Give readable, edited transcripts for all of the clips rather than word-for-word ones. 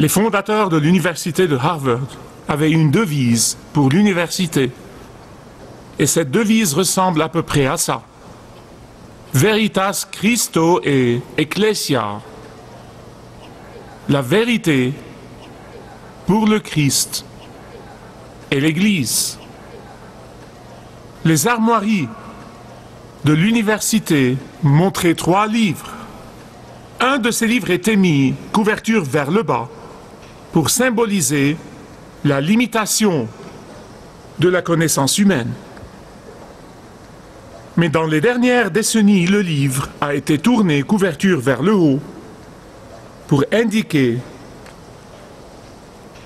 Les fondateurs de l'université de Harvard avaient une devise pour l'université. Et cette devise ressemble à peu près à ça. Veritas Christo et Ecclesia. La vérité pour le Christ et l'Église. Les armoiries de l'université montraient 3 livres. Un de ces livres était mis, couverture vers le bas, pour symboliser la limitation de la connaissance humaine. Mais dans les dernières décennies, le livre a été tourné couverture vers le haut pour indiquer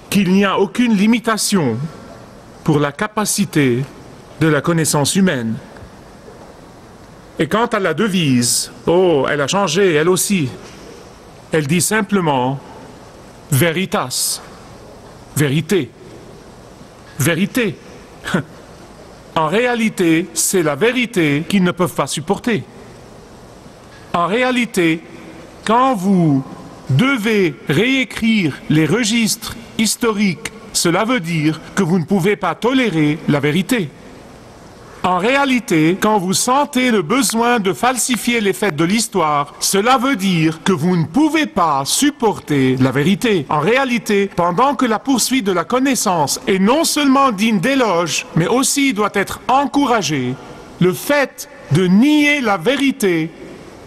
qu'il n'y a aucune limitation pour la capacité de la connaissance humaine. Et quant à la devise, oh, elle a changé, elle aussi. Elle dit simplement « Veritas », vérité. Vérité. En réalité, c'est la vérité qu'ils ne peuvent pas supporter. En réalité, quand vous devez réécrire les registres historiques, cela veut dire que vous ne pouvez pas tolérer la vérité. En réalité, quand vous sentez le besoin de falsifier les faits de l'histoire, cela veut dire que vous ne pouvez pas supporter la vérité. En réalité, pendant que la poursuite de la connaissance est non seulement digne d'éloge, mais aussi doit être encouragée, le fait de nier la vérité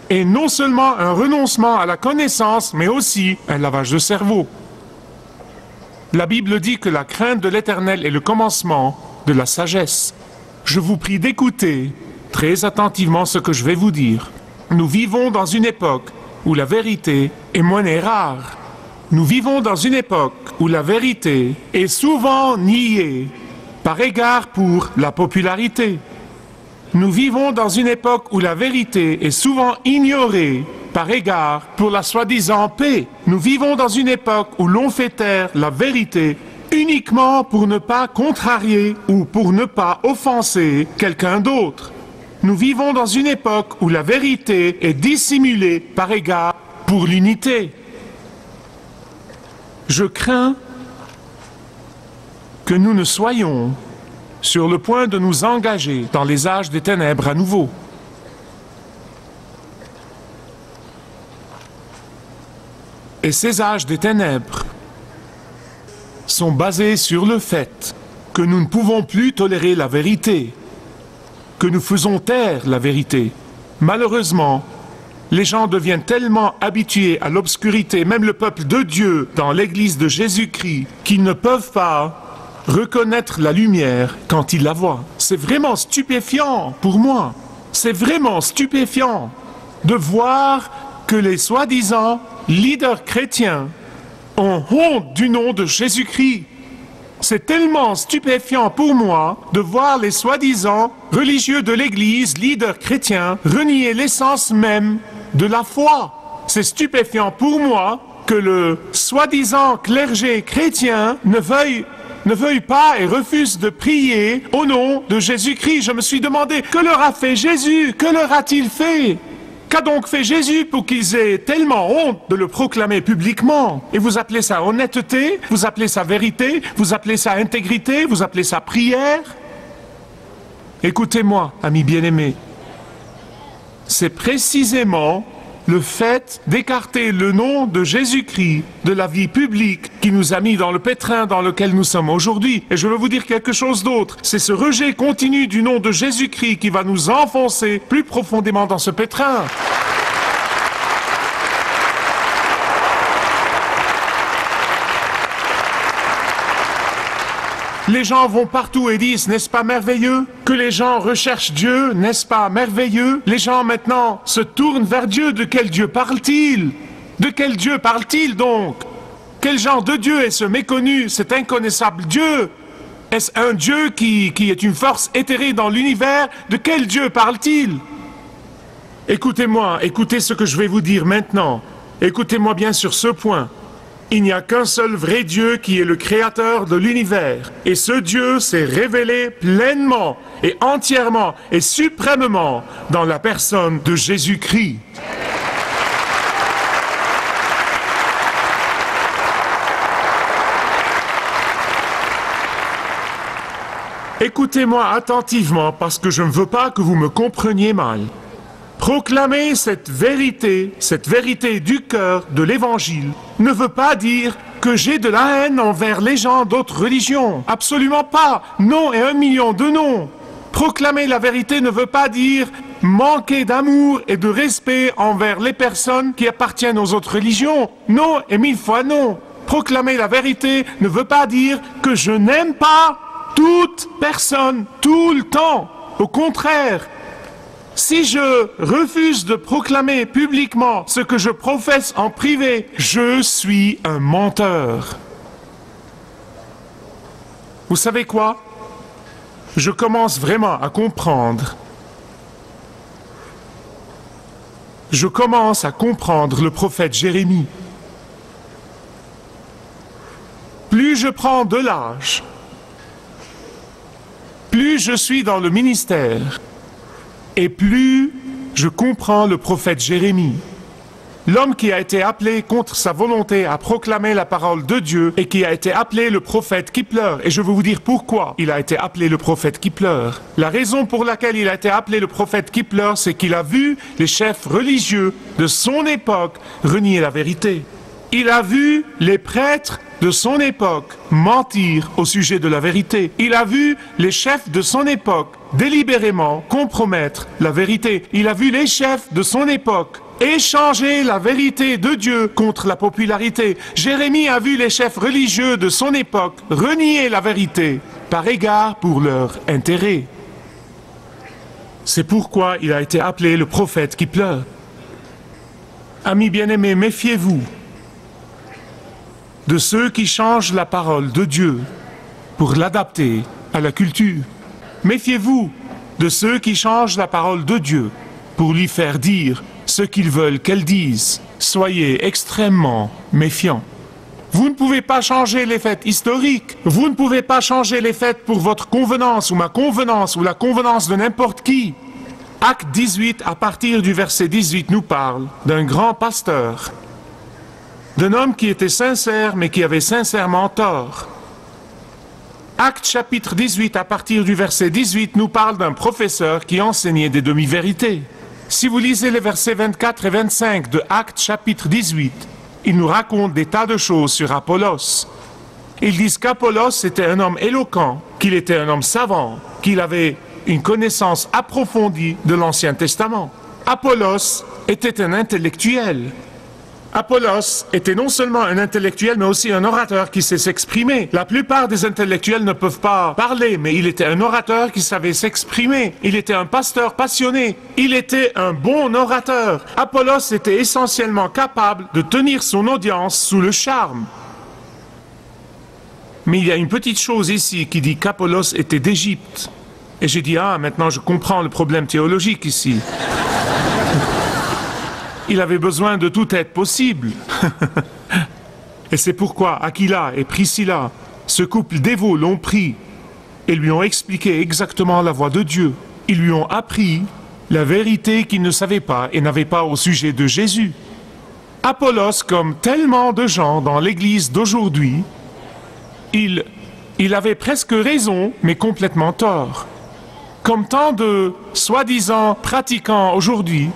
est non seulement un renoncement à la connaissance, mais aussi un lavage de cerveau. La Bible dit que la crainte de l'Éternel est le commencement de la sagesse. Je vous prie d'écouter très attentivement ce que je vais vous dire. Nous vivons dans une époque où la vérité est monnaie rare. Nous vivons dans une époque où la vérité est souvent niée par égard pour la popularité. Nous vivons dans une époque où la vérité est souvent ignorée par égard pour la soi-disant paix. Nous vivons dans une époque où l'on fait taire la vérité uniquement pour ne pas contrarier ou pour ne pas offenser quelqu'un d'autre. Nous vivons dans une époque où la vérité est dissimulée par égard pour l'unité. Je crains que nous ne soyons sur le point de nous engager dans les âges des ténèbres à nouveau. Et ces âges des ténèbres sont basés sur le fait que nous ne pouvons plus tolérer la vérité, que nous faisons taire la vérité. Malheureusement, les gens deviennent tellement habitués à l'obscurité, même le peuple de Dieu dans l'Église de Jésus-Christ, qu'ils ne peuvent pas reconnaître la lumière quand ils la voient. C'est vraiment stupéfiant pour moi. C'est vraiment stupéfiant de voir que les soi-disant leaders chrétiens ont honte du nom de Jésus-Christ. C'est tellement stupéfiant pour moi de voir les soi-disant religieux de l'Église, leaders chrétiens, renier l'essence même de la foi. C'est stupéfiant pour moi que le soi-disant clergé chrétien ne veuille pas et refuse de prier au nom de Jésus-Christ. Je me suis demandé, que leur a fait Jésus? Que leur a-t-il fait? Qu'a donc fait Jésus pour qu'ils aient tellement honte de le proclamer publiquement? Et vous appelez ça honnêteté? Vous appelez ça vérité? Vous appelez ça intégrité? Vous appelez ça prière? Écoutez-moi, amis bien-aimés. C'est précisément le fait d'écarter le nom de Jésus-Christ de la vie publique qui nous a mis dans le pétrin dans lequel nous sommes aujourd'hui. Et je veux vous dire quelque chose d'autre. C'est ce rejet continu du nom de Jésus-Christ qui va nous enfoncer plus profondément dans ce pétrin. Les gens vont partout et disent, n'est-ce pas merveilleux? Que les gens recherchent Dieu, n'est-ce pas merveilleux? Les gens maintenant se tournent vers Dieu. De quel Dieu parle-t-il? De quel Dieu parle-t-il donc? Quel genre de Dieu est ce méconnu, cet inconnaissable Dieu? Est-ce un Dieu qui est une force éthérée dans l'univers? De quel Dieu parle-t-il? Écoutez-moi, écoutez ce que je vais vous dire maintenant. Écoutez-moi bien sur ce point. Il n'y a qu'un seul vrai Dieu qui est le créateur de l'univers. Et ce Dieu s'est révélé pleinement et entièrement et suprêmement dans la personne de Jésus-Christ. Écoutez-moi attentivement parce que je ne veux pas que vous me compreniez mal. Proclamer cette vérité du cœur de l'Évangile, ne veut pas dire que j'ai de la haine envers les gens d'autres religions. Absolument pas. Non et 1 million de non. Proclamer la vérité ne veut pas dire manquer d'amour et de respect envers les personnes qui appartiennent aux autres religions. Non et 1000 fois non. Proclamer la vérité ne veut pas dire que je n'aime pas toute personne tout le temps. Au contraire, si je refuse de proclamer publiquement ce que je professe en privé, je suis un menteur. Vous savez quoi? Je commence vraiment à comprendre. Je commence à comprendre le prophète Jérémie. Plus je prends de l'âge, plus je suis dans le ministère, et plus je comprends le prophète Jérémie. L'homme qui a été appelé contre sa volonté à proclamer la parole de Dieu et qui a été appelé le prophète qui pleure. Et je vais vous dire pourquoi il a été appelé le prophète qui pleure. La raison pour laquelle il a été appelé le prophète qui pleure, c'est qu'il a vu les chefs religieux de son époque renier la vérité. Il a vu les prêtres de son époque mentir au sujet de la vérité. Il a vu les chefs de son époque délibérément compromettre la vérité. Il a vu les chefs de son époque échanger la vérité de Dieu contre la popularité. Jérémie a vu les chefs religieux de son époque renier la vérité par égard pour leur intérêt. C'est pourquoi il a été appelé le prophète qui pleure. Amis bien-aimés, méfiez-vous de ceux qui changent la parole de Dieu pour l'adapter à la culture. Méfiez-vous de ceux qui changent la parole de Dieu pour lui faire dire ce qu'ils veulent qu'elle dise. Soyez extrêmement méfiants. Vous ne pouvez pas changer les faits historiques. Vous ne pouvez pas changer les faits pour votre convenance ou ma convenance ou la convenance de n'importe qui. Acte 18, à partir du verset 18, nous parle d'un grand pasteur, d'un homme qui était sincère mais qui avait sincèrement tort. Acte chapitre 18, à partir du verset 18, nous parle d'un professeur qui enseignait des demi-vérités. Si vous lisez les versets 24 et 25 de Acte chapitre 18, ils nous racontent des tas de choses sur Apollos. Ils disent qu'Apollos était un homme éloquent, qu'il était un homme savant, qu'il avait une connaissance approfondie de l'Ancien Testament. Apollos était un intellectuel. Apollos était non seulement un intellectuel, mais aussi un orateur qui sait s'exprimer. La plupart des intellectuels ne peuvent pas parler, mais il était un orateur qui savait s'exprimer. Il était un pasteur passionné. Il était un bon orateur. Apollos était essentiellement capable de tenir son audience sous le charme. Mais il y a une petite chose ici qui dit qu'Apollos était d'Égypte. Et j'ai dit, maintenant je comprends le problème théologique ici. Il avait besoin de toute aide possible. Et c'est pourquoi Aquila et Priscilla, ce couple dévot, l'ont pris et lui ont expliqué exactement la voie de Dieu. Ils lui ont appris la vérité qu'il ne savait pas et n'avait pas au sujet de Jésus. Apollos, comme tellement de gens dans l'Église d'aujourd'hui, il avait presque raison, mais complètement tort. Comme tant de soi-disant pratiquants aujourd'hui,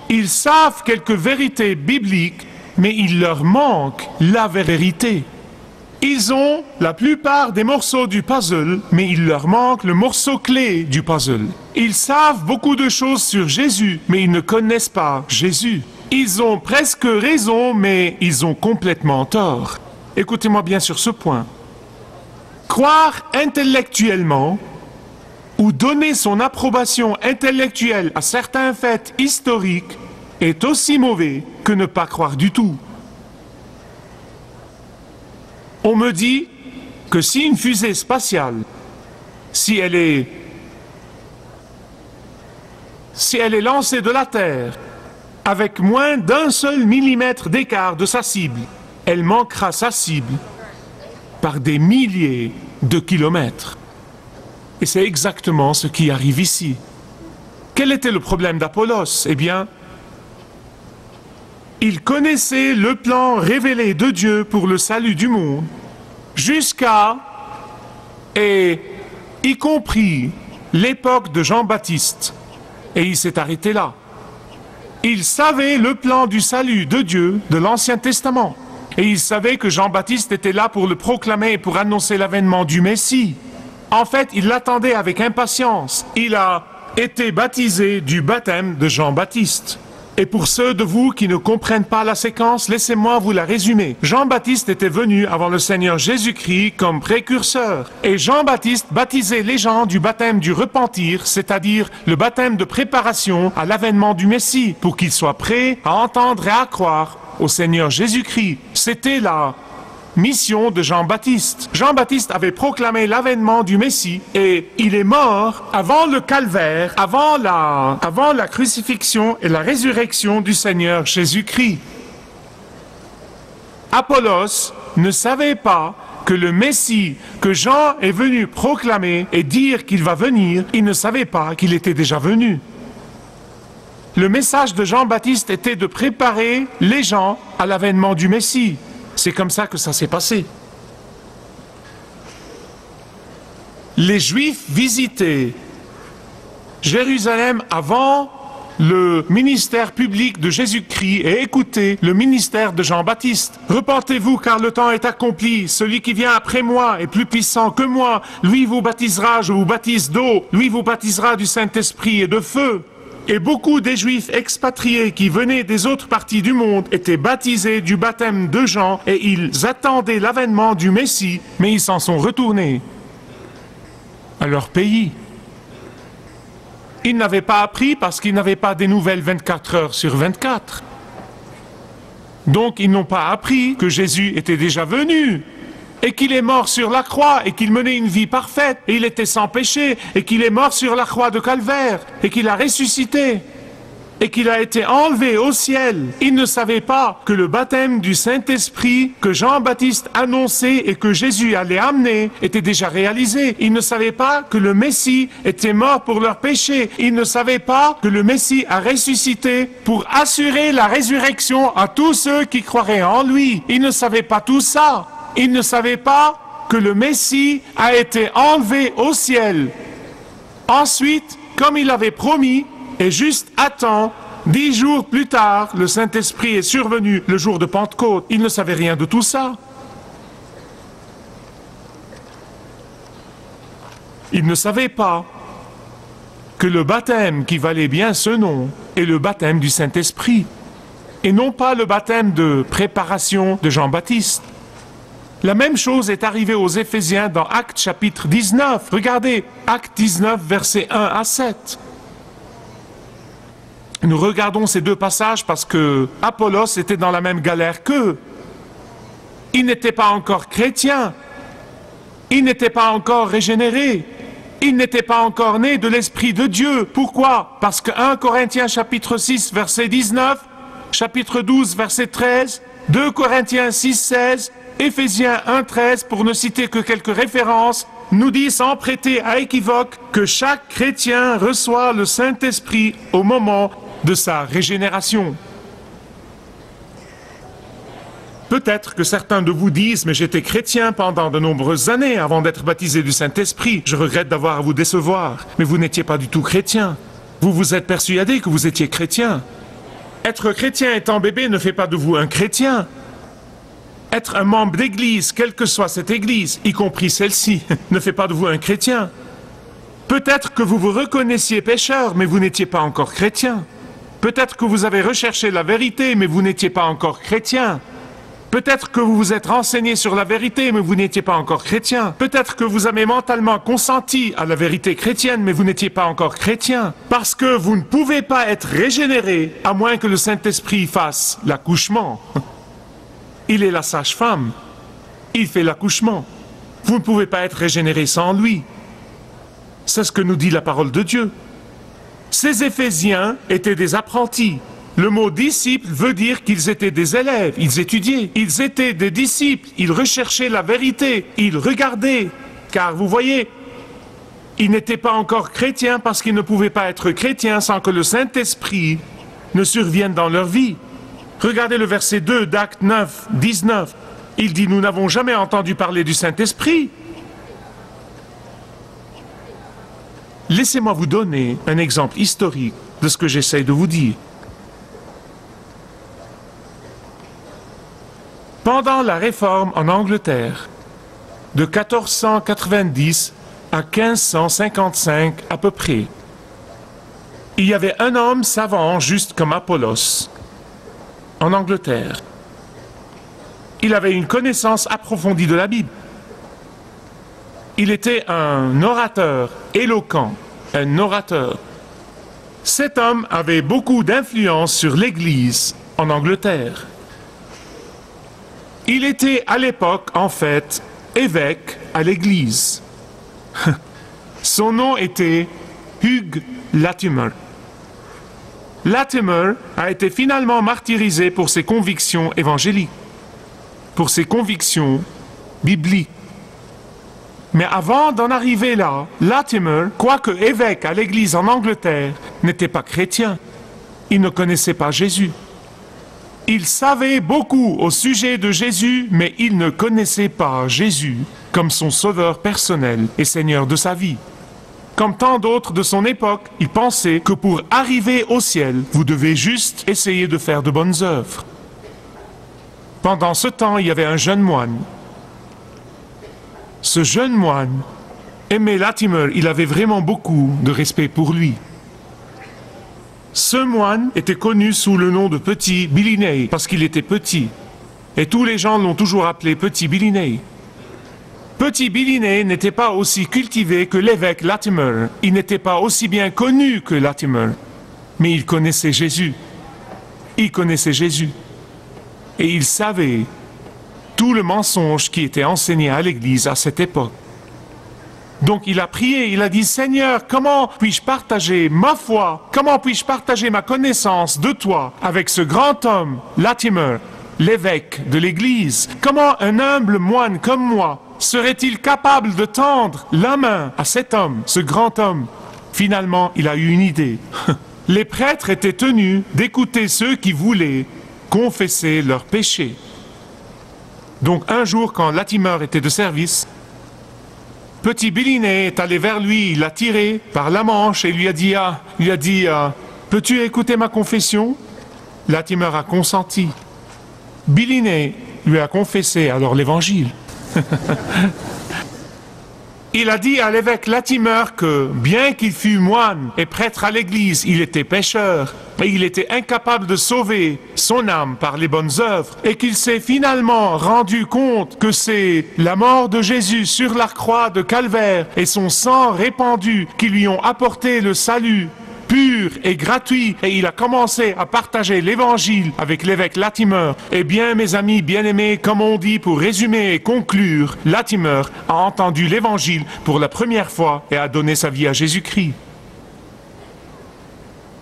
ils savent quelques vérités bibliques, mais il leur manque la vérité. Ils ont la plupart des morceaux du puzzle, mais il leur manque le morceau clé du puzzle. Ils savent beaucoup de choses sur Jésus, mais ils ne connaissent pas Jésus. Ils ont presque raison, mais ils ont complètement tort. Écoutez-moi bien sur ce point. Croire intellectuellement ou donner son approbation intellectuelle à certains faits historiques est aussi mauvais que ne pas croire du tout. On me dit que si une fusée spatiale, si elle est lancée de la Terre avec moins d'1 seul millimètre d'écart de sa cible, elle manquera sa cible par des milliers de kilomètres. Et c'est exactement ce qui arrive ici. Quel était le problème d'Apollos? Eh bien, il connaissait le plan révélé de Dieu pour le salut du monde, jusqu'à... Et y compris l'époque de Jean-Baptiste. Et il s'est arrêté là. Il savait le plan du salut de Dieu de l'Ancien Testament. Et il savait que Jean-Baptiste était là pour le proclamer et pour annoncer l'avènement du Messie. En fait, il l'attendait avec impatience. Il a été baptisé du baptême de Jean-Baptiste. Et pour ceux de vous qui ne comprennent pas la séquence, laissez-moi vous la résumer. Jean-Baptiste était venu avant le Seigneur Jésus-Christ comme précurseur. Et Jean-Baptiste baptisait les gens du baptême du repentir, c'est-à-dire le baptême de préparation à l'avènement du Messie, pour qu'ils soient prêts à entendre et à croire au Seigneur Jésus-Christ. C'était la mission de Jean-Baptiste. Jean-Baptiste avait proclamé l'avènement du Messie et il est mort avant le calvaire, avant la crucifixion et la résurrection du Seigneur Jésus-Christ. Apollos ne savait pas que le Messie que Jean est venu proclamer et dire qu'il va venir, il ne savait pas qu'il était déjà venu. Le message de Jean-Baptiste était de préparer les gens à l'avènement du Messie. C'est comme ça que ça s'est passé. Les Juifs visitaient Jérusalem avant le ministère public de Jésus-Christ et écoutaient le ministère de Jean-Baptiste. « Repentez-vous car le temps est accompli. Celui qui vient après moi est plus puissant que moi. Lui vous baptisera, je vous baptise d'eau. Lui vous baptisera du Saint-Esprit et de feu. » Et beaucoup des Juifs expatriés qui venaient des autres parties du monde étaient baptisés du baptême de Jean et ils attendaient l'avènement du Messie, mais ils s'en sont retournés à leur pays. Ils n'avaient pas appris parce qu'ils n'avaient pas des nouvelles 24 heures sur 24. Donc ils n'ont pas appris que Jésus était déjà venu et qu'il est mort sur la croix, et qu'il menait une vie parfaite, et il était sans péché, et qu'il est mort sur la croix de Calvaire, et qu'il a ressuscité, et qu'il a été enlevé au ciel. Il ne savait pas que le baptême du Saint-Esprit que Jean-Baptiste annonçait et que Jésus allait amener était déjà réalisé. Il ne savait pas que le Messie était mort pour leurs péchés. Il ne savait pas que le Messie a ressuscité pour assurer la résurrection à tous ceux qui croiraient en lui. Il ne savait pas tout ça. Il ne savait pas que le Messie a été enlevé au ciel. Ensuite, comme il avait promis, et juste à temps, 10 jours plus tard, le Saint-Esprit est survenu le jour de Pentecôte. Il ne savait rien de tout ça. Il ne savait pas que le baptême qui valait bien ce nom est le baptême du Saint-Esprit, et non pas le baptême de préparation de Jean-Baptiste. La même chose est arrivée aux Éphésiens dans Actes chapitre 19. Regardez, Actes 19, versets 1 à 7. Nous regardons ces deux passages parce que Apollos était dans la même galère qu'eux. Il n'était pas encore chrétien. Il n'était pas encore régénéré. Il n'était pas encore né de l'Esprit de Dieu. Pourquoi? Parce que 1 Corinthiens chapitre 6, verset 19, chapitre 12, verset 13, 2 Corinthiens 6, 16, Éphésiens 1, 13, pour ne citer que quelques références, nous dit sans prêter à équivoque que chaque chrétien reçoit le Saint-Esprit au moment de sa régénération. Peut-être que certains de vous disent « Mais j'étais chrétien pendant de nombreuses années avant d'être baptisé du Saint-Esprit. Je regrette d'avoir à vous décevoir. » Mais vous n'étiez pas du tout chrétien. Vous vous êtes persuadé que vous étiez chrétien. Être chrétien étant bébé ne fait pas de vous un chrétien. Être un membre d'église, quelle que soit cette église, y compris celle-ci, ne fait pas de vous un chrétien. Peut-être que vous vous reconnaissiez pécheur, mais vous n'étiez pas encore chrétien. Peut-être que vous avez recherché la vérité, mais vous n'étiez pas encore chrétien. Peut-être que vous vous êtes renseigné sur la vérité, mais vous n'étiez pas encore chrétien. Peut-être que vous avez mentalement consenti à la vérité chrétienne, mais vous n'étiez pas encore chrétien. Parce que vous ne pouvez pas être régénéré, à moins que le Saint-Esprit fasse l'accouchement. Il est la sage-femme. Il fait l'accouchement. Vous ne pouvez pas être régénéré sans lui. C'est ce que nous dit la parole de Dieu. Ces Éphésiens étaient des apprentis. Le mot disciple veut dire qu'ils étaient des élèves, ils étudiaient. Ils étaient des disciples, ils recherchaient la vérité, ils regardaient. Car vous voyez, ils n'étaient pas encore chrétiens parce qu'ils ne pouvaient pas être chrétiens sans que le Saint-Esprit ne survienne dans leur vie. Regardez le verset 2 d'Actes 9, 19. Il dit « Nous n'avons jamais entendu parler du Saint-Esprit. » Laissez-moi vous donner un exemple historique de ce que j'essaie de vous dire. Pendant la Réforme en Angleterre, de 1490 à 1555 à peu près, il y avait un homme savant juste comme Apollos en Angleterre. Il avait une connaissance approfondie de la Bible. Il était un orateur éloquent, un orateur. Cet homme avait beaucoup d'influence sur l'Église en Angleterre. Il était à l'époque, en fait, évêque à l'Église. Son nom était Hugh Latimer. Latimer a été finalement martyrisé pour ses convictions évangéliques, pour ses convictions bibliques. Mais avant d'en arriver là, Latimer, quoique évêque à l'Église en Angleterre, n'était pas chrétien. Il ne connaissait pas Jésus. Il savait beaucoup au sujet de Jésus, mais il ne connaissait pas Jésus comme son sauveur personnel et Seigneur de sa vie. Comme tant d'autres de son époque, il pensait que pour arriver au ciel, vous devez juste essayer de faire de bonnes œuvres. Pendant ce temps, il y avait un jeune moine. Ce jeune moine aimait Latimer, il avait vraiment beaucoup de respect pour lui. Ce moine était connu sous le nom de Petit Billy parce qu'il était petit. Et tous les gens l'ont toujours appelé Petit Billy. Petit Billy n'était pas aussi cultivé que l'évêque Latimer. Il n'était pas aussi bien connu que Latimer. Mais il connaissait Jésus. Il connaissait Jésus. Et il savait tout le mensonge qui était enseigné à l'Église à cette époque. Donc il a prié, il a dit « Seigneur, comment puis-je partager ma foi? Comment puis-je partager ma connaissance de toi avec ce grand homme, Latimer, l'évêque de l'Église? Comment un humble moine comme moi serait-il capable de tendre la main à cet homme, ce grand homme ?» Finalement, il a eu une idée. Les prêtres étaient tenus d'écouter ceux qui voulaient confesser leurs péchés. Donc un jour, quand Latimer était de service, Petit Billy est allé vers lui, il l'a tiré par la manche et lui a dit peux-tu écouter ma confession? Latimer a consenti. Billy lui a confessé alors l'évangile. Il a dit à l'évêque Latimer que, bien qu'il fût moine et prêtre à l'église, il était pécheur, et il était incapable de sauver son âme par les bonnes œuvres, et qu'il s'est finalement rendu compte que c'est la mort de Jésus sur la croix de Calvaire et son sang répandu qui lui ont apporté le salut pur et gratuit, et il a commencé à partager l'évangile avec l'évêque Latimer. Eh bien, mes amis bien-aimés, comme on dit pour résumer et conclure, Latimer a entendu l'évangile pour la première fois et a donné sa vie à Jésus-Christ.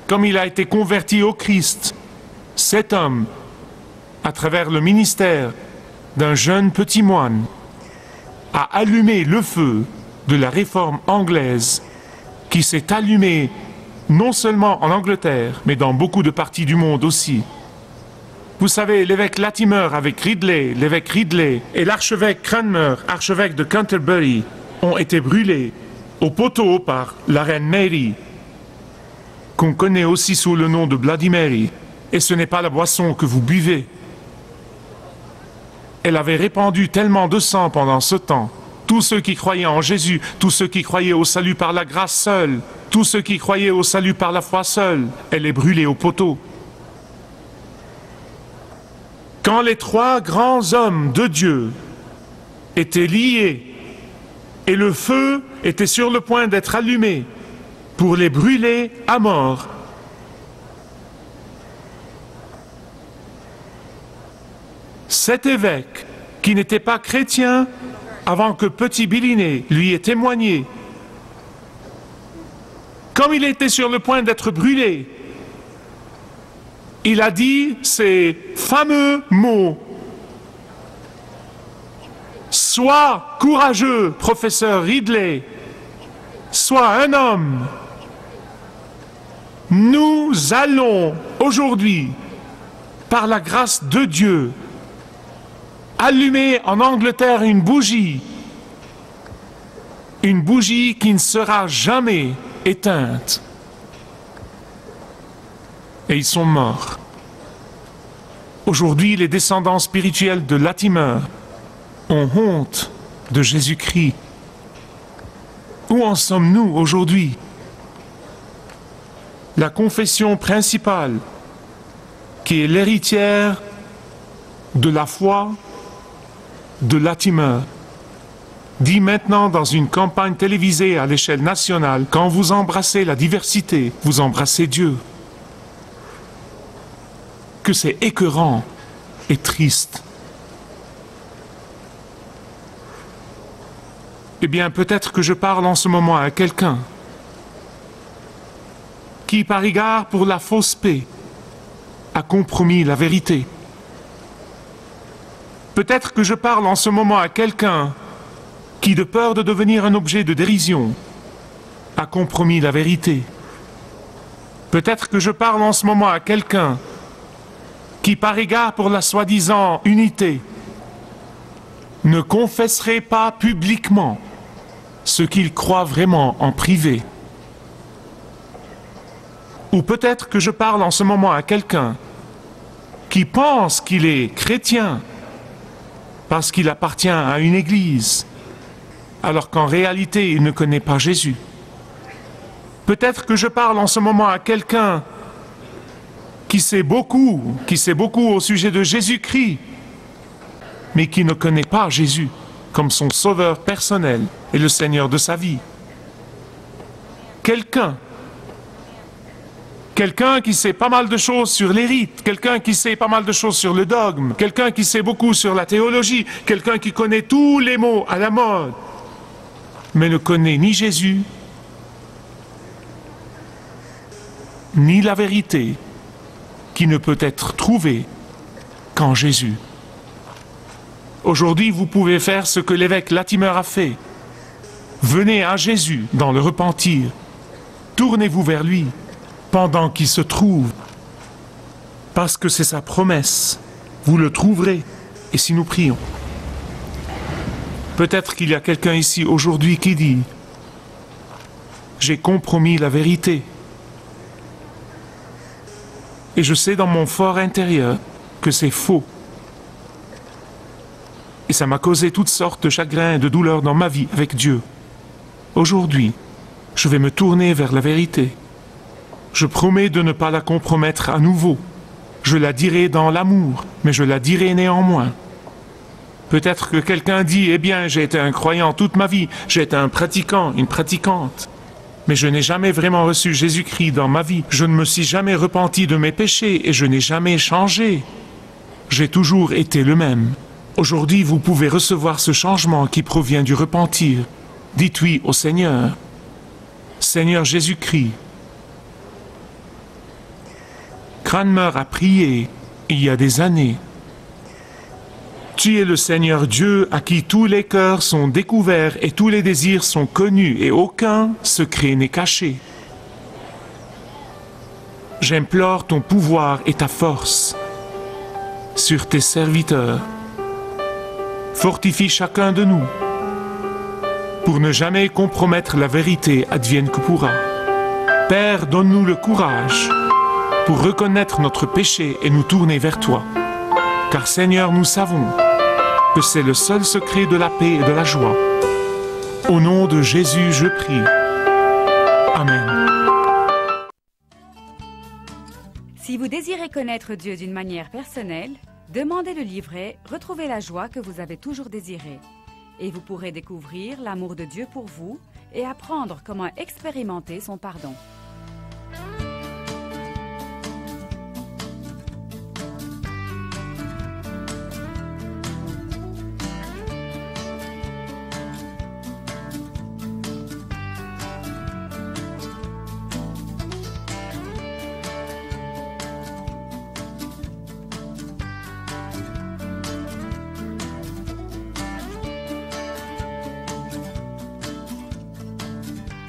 Comme il a été converti au Christ, cet homme, à travers le ministère d'un jeune petit moine, a allumé le feu de la réforme anglaise qui s'est allumé non seulement en Angleterre, mais dans beaucoup de parties du monde aussi. Vous savez, l'évêque Latimer avec Ridley, l'évêque Ridley et l'archevêque Cranmer, archevêque de Canterbury, ont été brûlés au poteau par la reine Mary, qu'on connaît aussi sous le nom de Bloody Mary. Et ce n'est pas la boisson que vous buvez. Elle avait répandu tellement de sang pendant ce temps. Tous ceux qui croyaient en Jésus, tous ceux qui croyaient au salut par la grâce seule, tous ceux qui croyaient au salut par la foi seule, elle est brûlée au poteau. Quand les trois grands hommes de Dieu étaient liés et le feu était sur le point d'être allumé pour les brûler à mort, cet évêque, qui n'était pas chrétien avant que Petit Billy lui ait témoigné, comme il était sur le point d'être brûlé, il a dit ces fameux mots. Sois courageux, professeur Ridley, sois un homme. Nous allons aujourd'hui, par la grâce de Dieu, allumer en Angleterre une bougie qui ne sera jamais éteinte. Et ils sont morts. Aujourd'hui, les descendants spirituels de Latimer ont honte de Jésus-Christ. Où en sommes-nous aujourd'hui? La confession principale, qui est l'héritière de la foi de Latimer, dit maintenant dans une campagne télévisée à l'échelle nationale, quand vous embrassez la diversité, vous embrassez Dieu. Que c'est écœurant et triste. Eh bien, peut-être que je parle en ce moment à quelqu'un qui, par égard pour la fausse paix, a compromis la vérité. Peut-être que je parle en ce moment à quelqu'un qui, de peur de devenir un objet de dérision, a compromis la vérité. Peut-être que je parle en ce moment à quelqu'un qui, par égard pour la soi-disant unité, ne confesserait pas publiquement ce qu'il croit vraiment en privé. Ou peut-être que je parle en ce moment à quelqu'un qui pense qu'il est chrétien parce qu'il appartient à une église, alors qu'en réalité il ne connaît pas Jésus. Peut-être que je parle en ce moment à quelqu'un qui sait beaucoup au sujet de Jésus-Christ, mais qui ne connaît pas Jésus comme son sauveur personnel et le Seigneur de sa vie. Quelqu'un qui sait pas mal de choses sur les rites, quelqu'un qui sait pas mal de choses sur le dogme, quelqu'un qui sait beaucoup sur la théologie, quelqu'un qui connaît tous les mots à la mode, mais ne connaît ni Jésus, ni la vérité, qui ne peut être trouvée qu'en Jésus. Aujourd'hui, vous pouvez faire ce que l'évêque Latimer a fait. Venez à Jésus dans le repentir. Tournez-vous vers lui pendant qu'il se trouve. Parce que c'est sa promesse. Vous le trouverez. Et si nous prions. Peut-être qu'il y a quelqu'un ici aujourd'hui qui dit « J'ai compromis la vérité. Et je sais dans mon fort intérieur que c'est faux. Et ça m'a causé toutes sortes de chagrins et de douleurs dans ma vie avec Dieu. Aujourd'hui, je vais me tourner vers la vérité. Je promets de ne pas la compromettre à nouveau. Je la dirai dans l'amour, mais je la dirai néanmoins. Peut-être que quelqu'un dit « Eh bien, j'ai été un croyant toute ma vie, j'ai été un pratiquant, une pratiquante. Mais je n'ai jamais vraiment reçu Jésus-Christ dans ma vie. Je ne me suis jamais repenti de mes péchés et je n'ai jamais changé. J'ai toujours été le même. » Aujourd'hui, vous pouvez recevoir ce changement qui provient du repentir. Dites oui au Seigneur. Seigneur Jésus-Christ. Cranmer a prié il y a des années. Tu es le Seigneur Dieu à qui tous les cœurs sont découverts et tous les désirs sont connus et aucun secret n'est caché. J'implore ton pouvoir et ta force sur tes serviteurs. Fortifie chacun de nous pour ne jamais compromettre la vérité advienne que pourra. Père, donne-nous le courage pour reconnaître notre péché et nous tourner vers toi. Car Seigneur, nous savons que c'est le seul secret de la paix et de la joie. Au nom de Jésus, je prie. Amen. Si vous désirez connaître Dieu d'une manière personnelle, demandez le livret « Retrouvez la joie que vous avez toujours désirée » et vous pourrez découvrir l'amour de Dieu pour vous et apprendre comment expérimenter son pardon.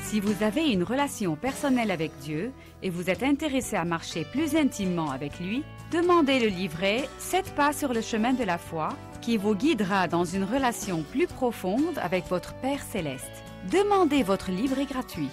Si vous avez une relation personnelle avec Dieu et vous êtes intéressé à marcher plus intimement avec lui, demandez le livret « 7 pas sur le chemin de la foi » qui vous guidera dans une relation plus profonde avec votre Père Céleste. Demandez votre livret gratuit.